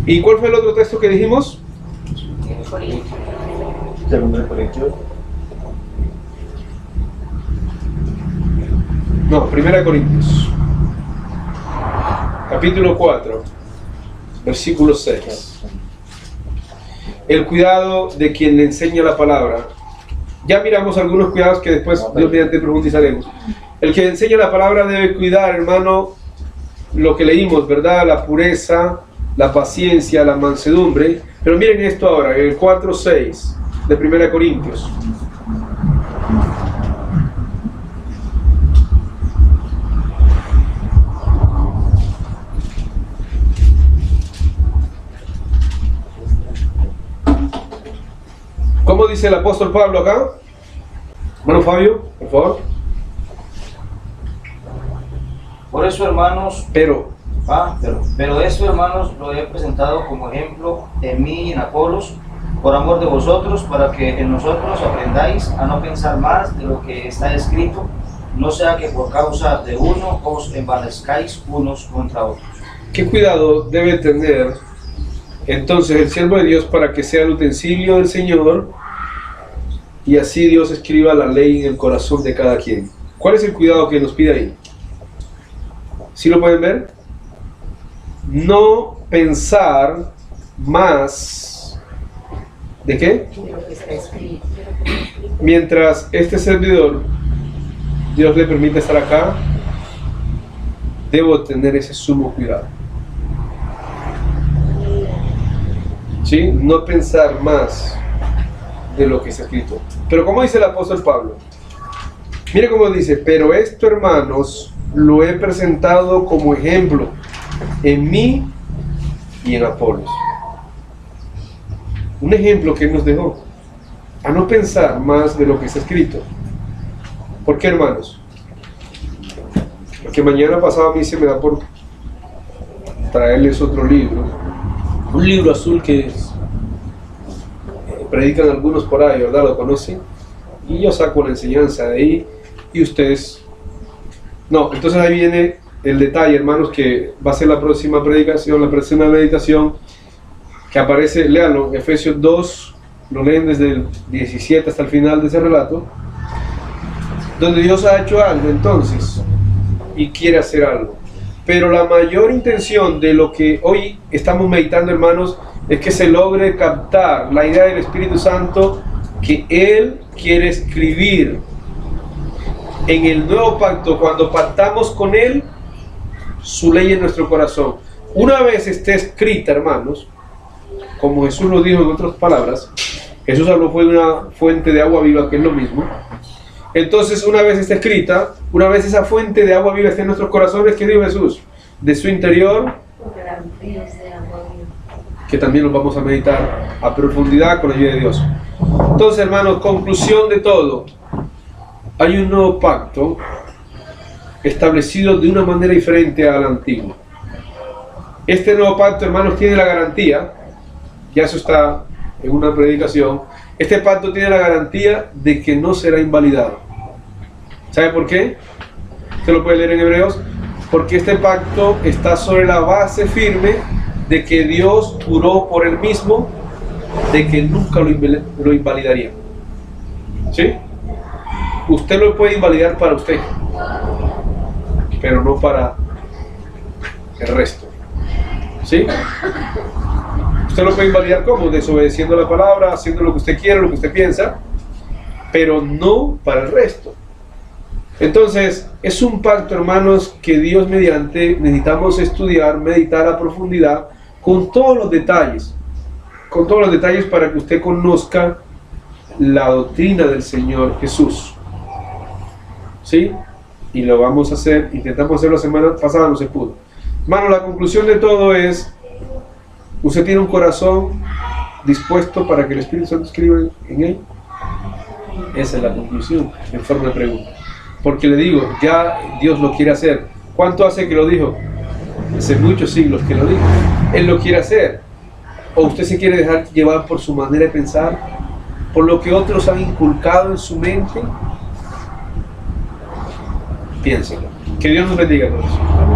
¿Y cuál fue el otro texto que dijimos? Segundo Corintios. No, 1 Corintios. Capítulo 4, versículo 6. El cuidado de quien le enseña la palabra. Ya miramos algunos cuidados que después Dios mediante profundizaremos. El que enseña la palabra debe cuidar, hermano, lo que leímos, ¿verdad? La pureza, la paciencia, la mansedumbre. Pero miren esto ahora, el 4:6 de 1 Corintios. ¿Cómo dice el apóstol Pablo acá? Bueno, Fabio, por favor. Por eso, hermanos, Pero esto, hermanos, lo he presentado como ejemplo en mí y en Apolos, por amor de vosotros, para que en nosotros aprendáis a no pensar más de lo que está escrito, no sea que por causa de uno os envanezcáis unos contra otros. ¿qué cuidado debe tener entonces el siervo de Dios para que sea el utensilio del Señor y así Dios escriba la ley en el corazón de cada quien? ¿Cuál es el cuidado que nos pide ahí? ¿Sí lo pueden ver? No pensar más ¿de qué? De lo que está escrito. Mientras este servidor, Dios le permite estar acá, debo tener ese sumo cuidado. ¿Sí? No pensar más de lo que está escrito. Pero como dice el apóstol Pablo, mire cómo dice, pero esto, hermanos, lo he presentado como ejemplo en mí y en Apolos. Un ejemplo que él nos dejó, a no pensar más de lo que está escrito. ¿Por qué, hermanos? Porque mañana pasado a mí se me da por traerles otro libro, un libro azul que predican algunos por ahí, ¿verdad? ¿Lo conocen? Y yo saco la enseñanza de ahí y ustedes... No, entonces ahí viene el detalle, hermanos, que va a ser la próxima predicación, la próxima meditación, que aparece, léanlo, Efesios 2, lo leen desde el 17 hasta el final de ese relato, donde Dios ha hecho algo entonces y quiere hacer algo. Pero la mayor intención de lo que hoy estamos meditando, hermanos, es que se logre captar la idea del Espíritu Santo que Él quiere escribir en el nuevo pacto, cuando pactamos con Él, su ley en nuestro corazón. Una vez esté escrita, hermanos, como Jesús lo dijo en otras palabras, Jesús habló fue de una fuente de agua viva, que es lo mismo. Entonces, una vez está escrita, una vez esa fuente de agua viva está en nuestros corazones, ¿qué dijo Jesús? De su interior, que también los vamos a meditar a profundidad con la ayuda de Dios. Entonces, hermanos, conclusión de todo, hay un nuevo pacto establecido de una manera diferente al antiguo. Este nuevo pacto, hermanos, tiene la garantía, ya eso está en una predicación, este pacto tiene la garantía de que no será invalidado. ¿Sabe por qué? Usted lo puede leer en Hebreos. Porque este pacto está sobre la base firme de que Dios juró por él mismo de que nunca lo invalidaría. ¿Sí? Usted lo puede invalidar para usted, pero no para el resto. ¿Sí? Usted lo puede invalidar como desobedeciendo la palabra, haciendo lo que usted quiere, lo que usted piensa, pero no para el resto. Entonces, es un pacto, hermanos, que Dios mediante necesitamos estudiar, meditar a profundidad, con todos los detalles para que usted conozca la doctrina del Señor Jesús. ¿Sí? Y lo vamos a hacer, intentamos hacerlo la semana pasada, no se pudo. Hermano, la conclusión de todo es, usted tiene un corazón dispuesto para que el Espíritu Santo escriba en él. Esa es la conclusión, en forma de pregunta. Porque le digo, ya Dios lo quiere hacer. ¿Cuánto hace que lo dijo? Hace muchos siglos que lo dijo. Él lo quiere hacer. ¿O usted se quiere dejar llevar por su manera de pensar? ¿Por lo que otros han inculcado en su mente? Piénselo. Que Dios nos bendiga a todos.